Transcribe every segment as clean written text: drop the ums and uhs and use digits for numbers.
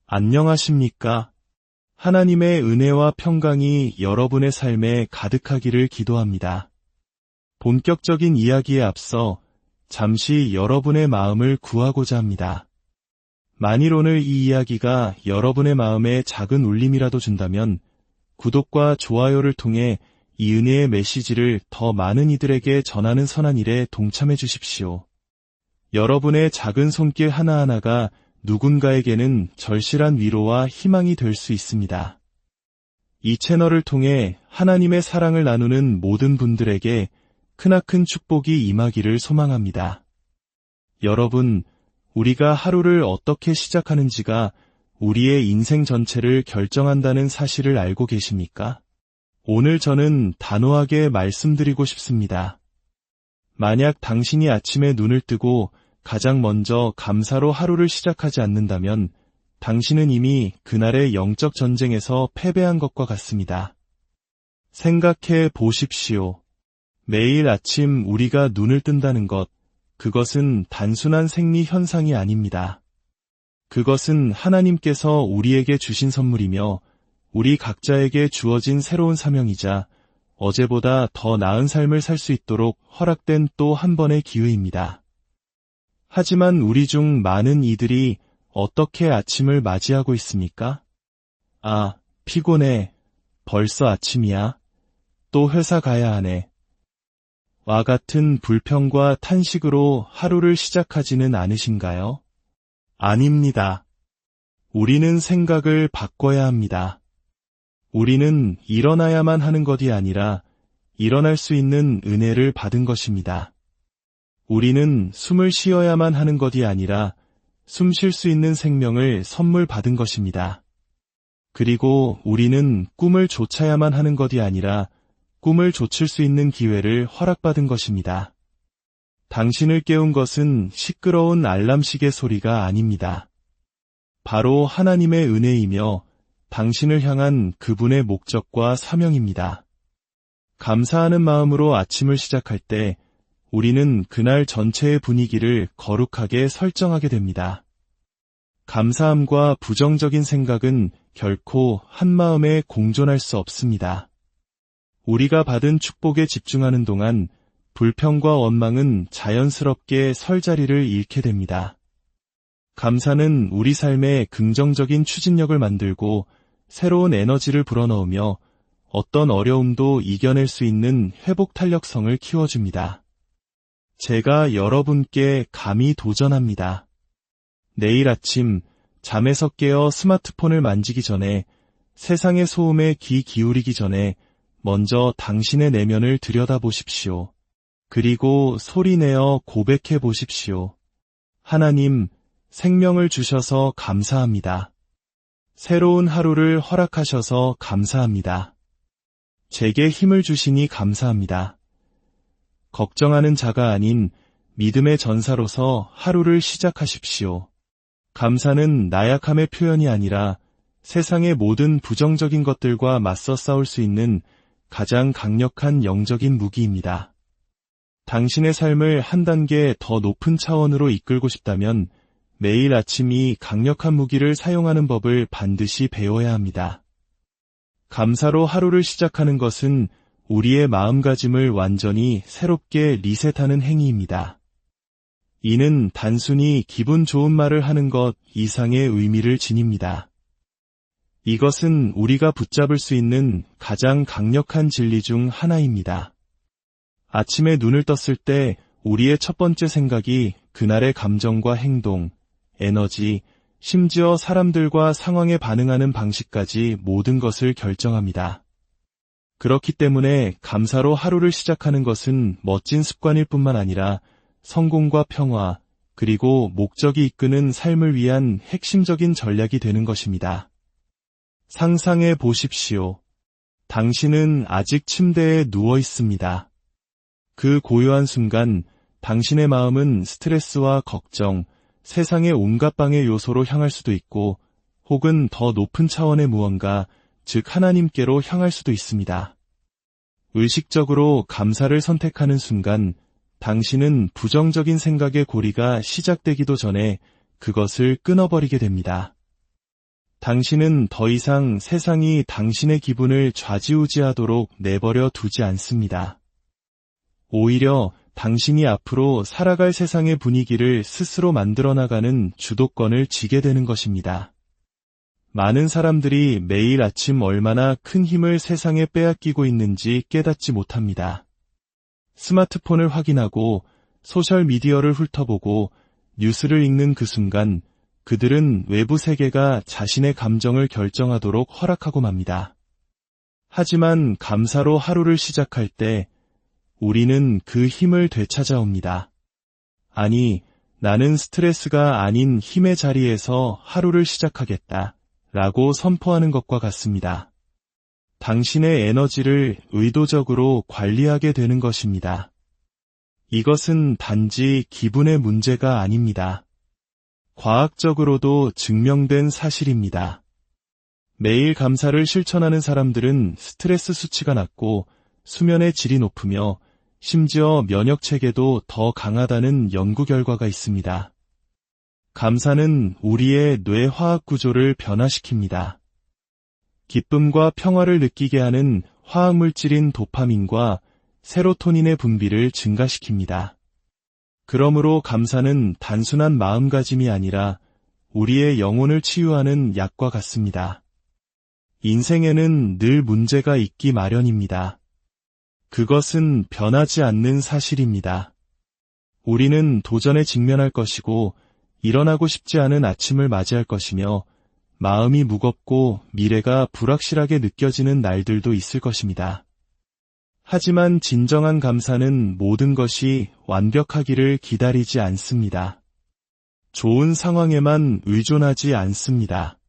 안녕하십니까? 하나님의 은혜와 평강이 여러분의 삶에 가득하기를 기도합니다. 본격적인 이야기에 앞서 잠시 여러분의 마음을 구하고자 합니다. 만일 오늘 이 이야기가 여러분의 마음에 작은 울림이라도 준다면 구독과 좋아요를 통해 이 은혜의 메시지를 더 많은 이들에게 전하는 선한 일에 동참해 주십시오. 여러분의 작은 손길 하나하나가 누군가에게는 절실한 위로와 희망이 될 수 있습니다. 이 채널을 통해 하나님의 사랑을 나누는 모든 분들에게 크나큰 축복이 임하기를 소망합니다. 여러분, 우리가 하루를 어떻게 시작하는지가 우리의 인생 전체를 결정한다는 사실을 알고 계십니까? 오늘 저는 단호하게 말씀드리고 싶습니다. 만약 당신이 아침에 눈을 뜨고 가장 먼저 감사로 하루를 시작하지 않는다면 당신은 이미 그날의 영적 전쟁에서 패배한 것과 같습니다. 생각해 보십시오. 매일 아침 우리가 눈을 뜬다는 것, 그것은 단순한 생리 현상이 아닙니다. 그것은 하나님께서 우리에게 주신 선물이며 우리 각자에게 주어진 새로운 사명이자 어제보다 더 나은 삶을 살 수 있도록 허락된 또 한 번의 기회입니다. 하지만 우리 중 많은 이들이 어떻게 아침을 맞이하고 있습니까? 아, 피곤해. 벌써 아침이야. 또 회사 가야 하네. 와 같은 불평과 탄식으로 하루를 시작하지는 않으신가요? 아닙니다. 우리는 생각을 바꿔야 합니다. 우리는 일어나야만 하는 것이 아니라 일어날 수 있는 은혜를 받은 것입니다. 우리는 숨을 쉬어야만 하는 것이 아니라 숨 쉴 수 있는 생명을 선물 받은 것입니다. 그리고 우리는 꿈을 좇아야만 하는 것이 아니라 꿈을 좇을 수 있는 기회를 허락받은 것입니다. 당신을 깨운 것은 시끄러운 알람시계 소리가 아닙니다. 바로 하나님의 은혜이며 당신을 향한 그분의 목적과 사명입니다. 감사하는 마음으로 아침을 시작할 때 우리는 그날 전체의 분위기를 거룩하게 설정하게 됩니다. 감사함과 부정적인 생각은 결코 한 마음에 공존할 수 없습니다. 우리가 받은 축복에 집중하는 동안 불평과 원망은 자연스럽게 설 자리를 잃게 됩니다. 감사는 우리 삶에 긍정적인 추진력을 만들고 새로운 에너지를 불어넣으며 어떤 어려움도 이겨낼 수 있는 회복 탄력성을 키워줍니다. 제가 여러분께 감히 도전합니다. 내일 아침 잠에서 깨어 스마트폰을 만지기 전에 세상의 소음에 귀 기울이기 전에 먼저 당신의 내면을 들여다보십시오. 그리고 소리내어 고백해 보십시오. 하나님, 생명을 주셔서 감사합니다. 새로운 하루를 허락하셔서 감사합니다. 제게 힘을 주시니 감사합니다. 걱정하는 자가 아닌 믿음의 전사로서 하루를 시작하십시오. 감사는 나약함의 표현이 아니라 세상의 모든 부정적인 것들과 맞서 싸울 수 있는 가장 강력한 영적인 무기입니다. 당신의 삶을 한 단계 더 높은 차원으로 이끌고 싶다면 매일 아침 이 강력한 무기를 사용하는 법을 반드시 배워야 합니다. 감사로 하루를 시작하는 것은 우리의 마음가짐을 완전히 새롭게 리셋하는 행위입니다. 이는 단순히 기분 좋은 말을 하는 것 이상의 의미를 지닙니다. 이것은 우리가 붙잡을 수 있는 가장 강력한 진리 중 하나입니다. 아침에 눈을 떴을 때 우리의 첫 번째 생각이 그날의 감정과 행동, 에너지, 심지어 사람들과 상황에 반응하는 방식까지 모든 것을 결정합니다. 그렇기 때문에 감사로 하루를 시작하는 것은 멋진 습관일 뿐만 아니라 성공과 평화, 그리고 목적이 이끄는 삶을 위한 핵심적인 전략이 되는 것입니다. 상상해 보십시오. 당신은 아직 침대에 누워 있습니다. 그 고요한 순간 당신의 마음은 스트레스와 걱정, 세상의 온갖 방해 요소로 향할 수도 있고 혹은 더 높은 차원의 무언가, 즉 하나님께로 향할 수도 있습니다. 의식적으로 감사를 선택하는 순간 당신은 부정적인 생각의 고리가 시작되기도 전에 그것을 끊어버리게 됩니다. 당신은 더 이상 세상이 당신의 기분을 좌지우지하도록 내버려 두지 않습니다. 오히려 당신이 앞으로 살아갈 세상의 분위기를 스스로 만들어 나가는 주도권을 쥐게 되는 것입니다. 많은 사람들이 매일 아침 얼마나 큰 힘을 세상에 빼앗기고 있는지 깨닫지 못합니다. 스마트폰을 확인하고 소셜미디어를 훑어보고 뉴스를 읽는 그 순간 그들은 외부 세계가 자신의 감정을 결정하도록 허락하고 맙니다. 하지만 감사로 하루를 시작할 때 우리는 그 힘을 되찾아옵니다. 아니, 나는 스트레스가 아닌 힘의 자리에서 하루를 시작하겠다 라고 선포하는 것과 같습니다. 당신의 에너지를 의도적으로 관리하게 되는 것입니다. 이것은 단지 기분의 문제가 아닙니다. 과학적으로도 증명된 사실입니다. 매일 감사를 실천하는 사람들은 스트레스 수치가 낮고 수면의 질이 높으며 심지어 면역체계도 더 강하다는 연구 결과가 있습니다. 감사는 우리의 뇌 화학 구조를 변화시킵니다. 기쁨과 평화를 느끼게 하는 화학물질인 도파민과 세로토닌의 분비를 증가시킵니다. 그러므로 감사는 단순한 마음가짐이 아니라 우리의 영혼을 치유하는 약과 같습니다. 인생에는 늘 문제가 있기 마련입니다. 그것은 변하지 않는 사실입니다. 우리는 도전에 직면할 것이고 일어나고 싶지 않은 아침을 맞이할 것이며 마음이 무겁고 미래가 불확실하게 느껴지는 날들도 있을 것입니다. 하지만 진정한 감사는 모든 것이 완벽하기를 기다리지 않습니다. 좋은 상황에만 의존하지 않습니다.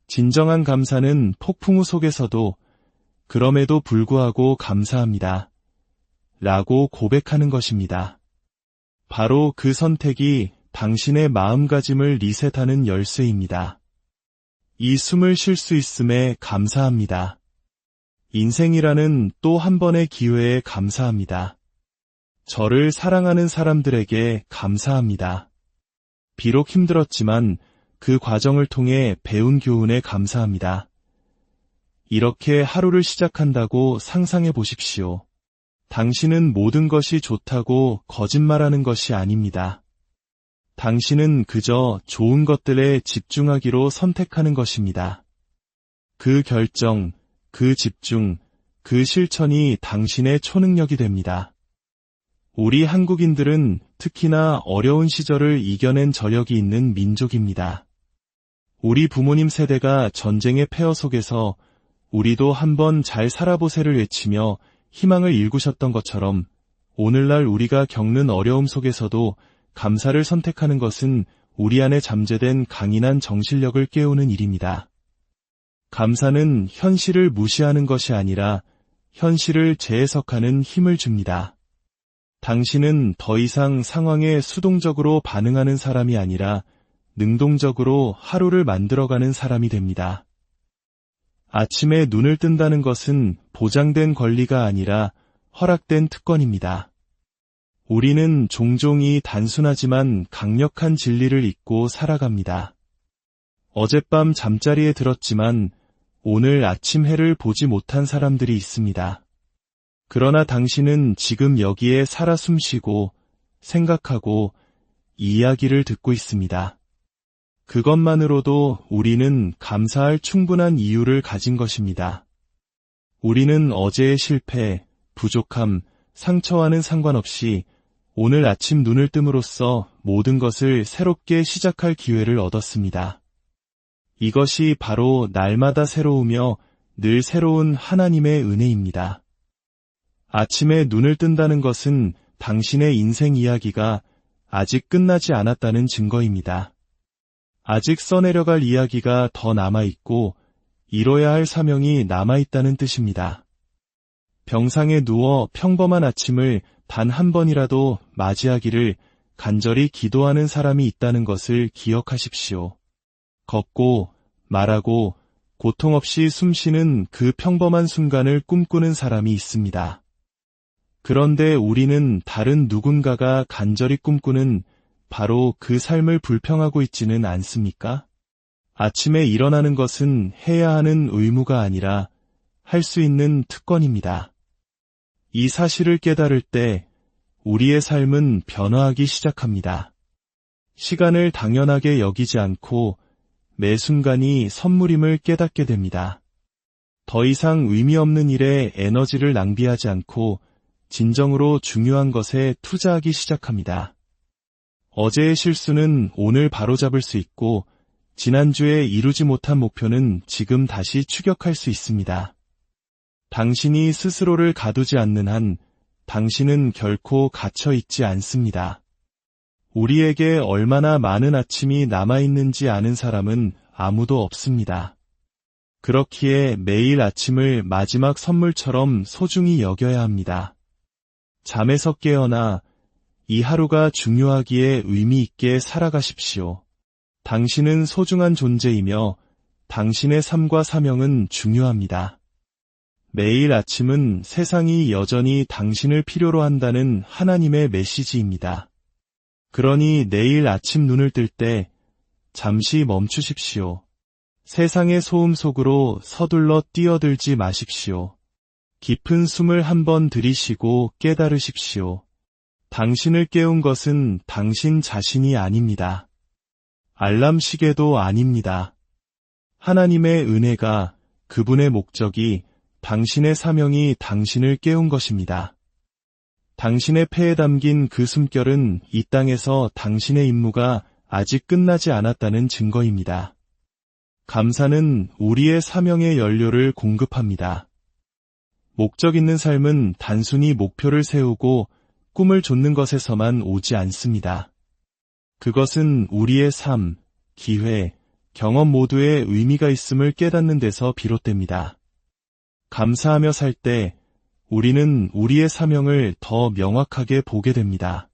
진정한 감사는 폭풍우 속에서도 그럼에도 불구하고 감사합니다. 라고 고백하는 것입니다. 바로 그 선택이 당신의 마음가짐을 리셋하는 열쇠입니다. 이 숨을 쉴 수 있음에 감사합니다. 인생이라는 또 한 번의 기회에 감사합니다. 저를 사랑하는 사람들에게 감사합니다. 비록 힘들었지만 그 과정을 통해 배운 교훈에 감사합니다. 이렇게 하루를 시작한다고 상상해 보십시오. 당신은 모든 것이 좋다고 거짓말하는 것이 아닙니다. 당신은 그저 좋은 것들에 집중하기로 선택하는 것입니다. 그 결정, 그 집중, 그 실천이 당신의 초능력이 됩니다. 우리 한국인들은 특히나 어려운 시절을 이겨낸 저력이 있는 민족입니다. 우리 부모님 세대가 전쟁의 폐허 속에서 우리도 한번 잘 살아보세를 외치며 희망을 일구셨던 것처럼 오늘날 우리가 겪는 어려움 속에서도 감사를 선택하는 것은 우리 안에 잠재된 강인한 정신력을 깨우는 일입니다. 감사는 현실을 무시하는 것이 아니라 현실을 재해석하는 힘을 줍니다. 당신은 더 이상 상황에 수동적으로 반응하는 사람이 아니라 능동적으로 하루를 만들어가는 사람이 됩니다. 아침에 눈을 뜬다는 것은 보장된 권리가 아니라 허락된 특권입니다. 우리는 종종 이 단순하지만 강력한 진리를 잊고 살아갑니다. 어젯밤 잠자리에 들었지만 오늘 아침 해를 보지 못한 사람들이 있습니다. 그러나 당신은 지금 여기에 살아 숨쉬고 생각하고 이야기를 듣고 있습니다. 그것만으로도 우리는 감사할 충분한 이유를 가진 것입니다. 우리는 어제의 실패, 부족함, 상처와는 상관없이 오늘 아침 눈을 뜸으로써 모든 것을 새롭게 시작할 기회를 얻었습니다. 이것이 바로 날마다 새로우며 늘 새로운 하나님의 은혜입니다. 아침에 눈을 뜬다는 것은 당신의 인생 이야기가 아직 끝나지 않았다는 증거입니다. 아직 써내려갈 이야기가 더 남아있고 이뤄야 할 사명이 남아있다는 뜻입니다. 병상에 누워 평범한 아침을 단 한 번이라도 맞이하기를 간절히 기도하는 사람이 있다는 것을 기억하십시오. 걷고 말하고 고통 없이 숨쉬는 그 평범한 순간을 꿈꾸는 사람이 있습니다. 그런데 우리는 다른 누군가가 간절히 꿈꾸는 바로 그 삶을 불평하고 있지는 않습니까? 아침에 일어나는 것은 해야 하는 의무가 아니라 할 수 있는 특권입니다. 이 사실을 깨달을 때 우리의 삶은 변화하기 시작합니다. 시간을 당연하게 여기지 않고 매 순간이 선물임을 깨닫게 됩니다. 더 이상 의미 없는 일에 에너지를 낭비하지 않고 진정으로 중요한 것에 투자하기 시작합니다. 어제의 실수는 오늘 바로잡을 수 있고 지난주에 이루지 못한 목표는 지금 다시 추격할 수 있습니다. 당신이 스스로를 가두지 않는 한 당신은 결코 갇혀 있지 않습니다. 우리에게 얼마나 많은 아침이 남아있는지 아는 사람은 아무도 없습니다. 그렇기에 매일 아침을 마지막 선물처럼 소중히 여겨야 합니다. 잠에서 깨어나 이 하루가 중요하기에 의미 있게 살아가십시오. 당신은 소중한 존재이며 당신의 삶과 사명은 중요합니다. 매일 아침은 세상이 여전히 당신을 필요로 한다는 하나님의 메시지입니다. 그러니 내일 아침 눈을 뜰 때 잠시 멈추십시오. 세상의 소음 속으로 서둘러 뛰어들지 마십시오. 깊은 숨을 한번 들이쉬고 깨달으십시오. 당신을 깨운 것은 당신 자신이 아닙니다. 알람 시계도 아닙니다. 하나님의 은혜가, 그분의 목적이, 당신의 사명이 당신을 깨운 것입니다. 당신의 폐에 담긴 그 숨결은 이 땅에서 당신의 임무가 아직 끝나지 않았다는 증거입니다. 감사는 우리의 사명의 연료를 공급합니다. 목적 있는 삶은 단순히 목표를 세우고 꿈을 좇는 것에서만 오지 않습니다. 그것은 우리의 삶, 기회, 경험 모두에 의미가 있음을 깨닫는 데서 비롯됩니다. 감사하며 살 때 우리는 우리의 사명을 더 명확하게 보게 됩니다.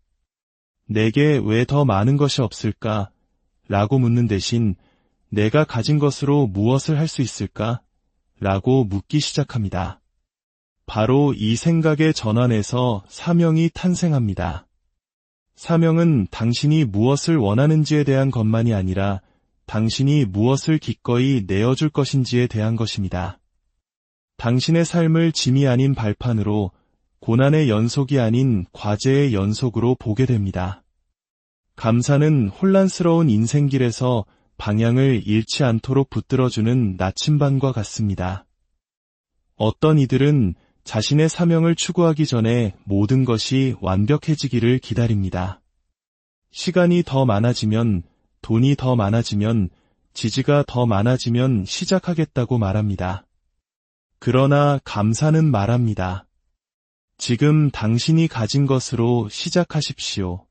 내게 왜 더 많은 것이 없을까? 라고 묻는 대신 내가 가진 것으로 무엇을 할 수 있을까? 라고 묻기 시작합니다. 바로 이 생각의 전환에서 사명이 탄생합니다. 사명은 당신이 무엇을 원하는지에 대한 것만이 아니라 당신이 무엇을 기꺼이 내어줄 것인지에 대한 것입니다. 당신의 삶을 짐이 아닌 발판으로, 고난의 연속이 아닌 과제의 연속으로 보게 됩니다. 감사는 혼란스러운 인생길에서 방향을 잃지 않도록 붙들어주는 나침반과 같습니다. 어떤 이들은 자신의 사명을 추구하기 전에 모든 것이 완벽해지기를 기다립니다. 시간이 더 많아지면, 돈이 더 많아지면, 지지가 더 많아지면 시작하겠다고 말합니다. 그러나 감사는 말합니다. 지금 당신이 가진 것으로 시작하십시오.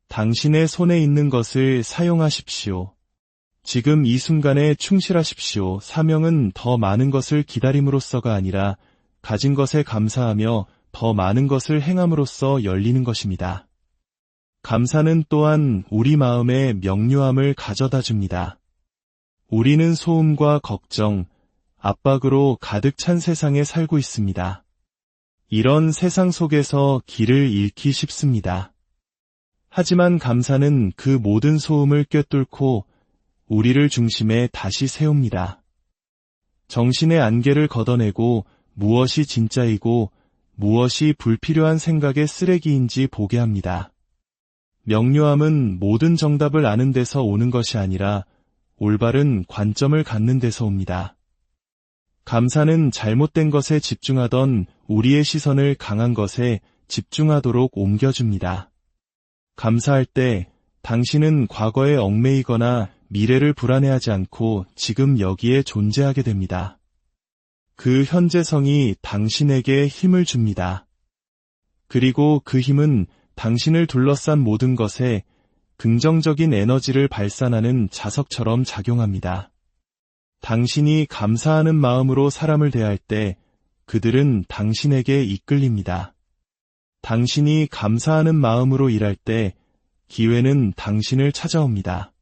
당신의 손에 있는 것을 사용하십시오. 지금 이 순간에 충실하십시오. 사명은 더 많은 것을 기다림으로써가 아니라 가진 것에 감사하며 더 많은 것을 행함으로써 열리는 것입니다. 감사는 또한 우리 마음의 명료함을 가져다 줍니다. 우리는 소음과 걱정, 압박으로 가득 찬 세상에 살고 있습니다. 이런 세상 속에서 길을 잃기 쉽습니다. 하지만 감사는 그 모든 소음을 꿰뚫고 우리를 중심에 다시 세웁니다. 정신의 안개를 걷어내고 무엇이 진짜이고 무엇이 불필요한 생각의 쓰레기인지 보게 합니다. 명료함은 모든 정답을 아는 데서 오는 것이 아니라 올바른 관점을 갖는 데서 옵니다. 감사는 잘못된 것에 집중하던 우리의 시선을 강한 것에 집중하도록 옮겨줍니다. 감사할 때 당신은 과거에 얽매이거나 미래를 불안해하지 않고 지금 여기에 존재하게 됩니다. 그 현재성이 당신에게 힘을 줍니다. 그리고 그 힘은 당신을 둘러싼 모든 것에 긍정적인 에너지를 발산하는 자석처럼 작용합니다. 당신이 감사하는 마음으로 사람을 대할 때 그들은 당신에게 이끌립니다. 당신이 감사하는 마음으로 일할 때 기회는 당신을 찾아옵니다.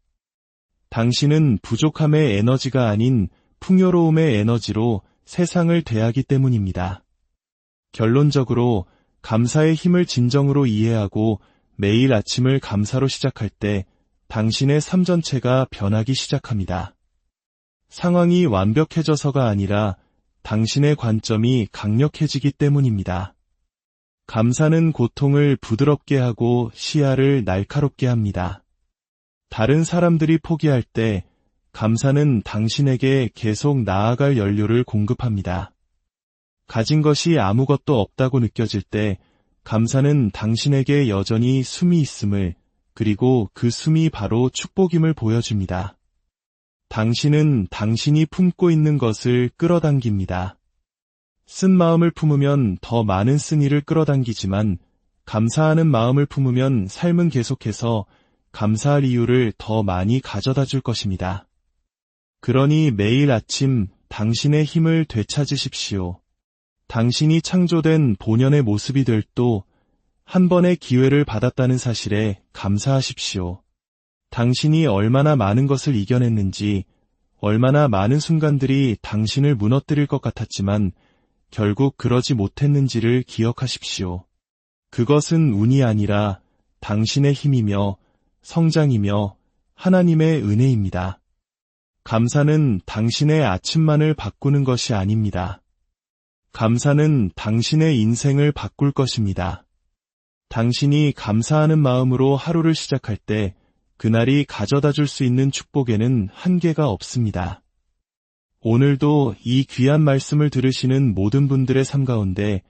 당신은 부족함의 에너지가 아닌 풍요로움의 에너지로 세상을 대하기 때문입니다. 결론적으로 감사의 힘을 진정으로 이해하고 매일 아침을 감사로 시작할 때 당신의 삶 전체가 변하기 시작합니다. 상황이 완벽해져서가 아니라 당신의 관점이 강력해지기 때문입니다. 감사는 고통을 부드럽게 하고 시야를 날카롭게 합니다. 다른 사람들이 포기할 때 감사는 당신에게 계속 나아갈 연료를 공급합니다. 가진 것이 아무것도 없다고 느껴질 때 감사는 당신에게 여전히 숨이 있음을, 그리고 그 숨이 바로 축복임을 보여줍니다. 당신은 당신이 품고 있는 것을 끌어당깁니다. 쓴 마음을 품으면 더 많은 쓴이를 끌어당기지만 감사하는 마음을 품으면 삶은 계속해서 감사할 이유를 더 많이 가져다 줄 것입니다. 그러니 매일 아침 당신의 힘을 되찾으십시오. 당신이 창조된 본연의 모습이 될 또 한 번의 기회를 받았다는 사실에 감사하십시오. 당신이 얼마나 많은 것을 이겨냈는지, 얼마나 많은 순간들이 당신을 무너뜨릴 것 같았지만 결국 그러지 못했는지를 기억하십시오. 그것은 운이 아니라 당신의 힘이며 성장이며 하나님의 은혜입니다. 감사는 당신의 아침만을 바꾸는 것이 아닙니다. 감사는 당신의 인생을 바꿀 것입니다. 당신이 감사하는 마음으로 하루를 시작할 때 그날이 가져다 줄 수 있는 축복에는 한계가 없습니다. 오늘도 이 귀한 말씀을 들으시는 모든 분들의 삶 가운데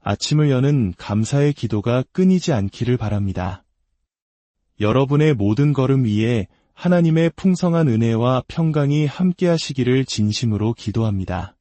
아침을 여는 감사의 기도가 끊이지 않기를 바랍니다. 여러분의 모든 걸음 위에 하나님의 풍성한 은혜와 평강이 함께하시기를 진심으로 기도합니다.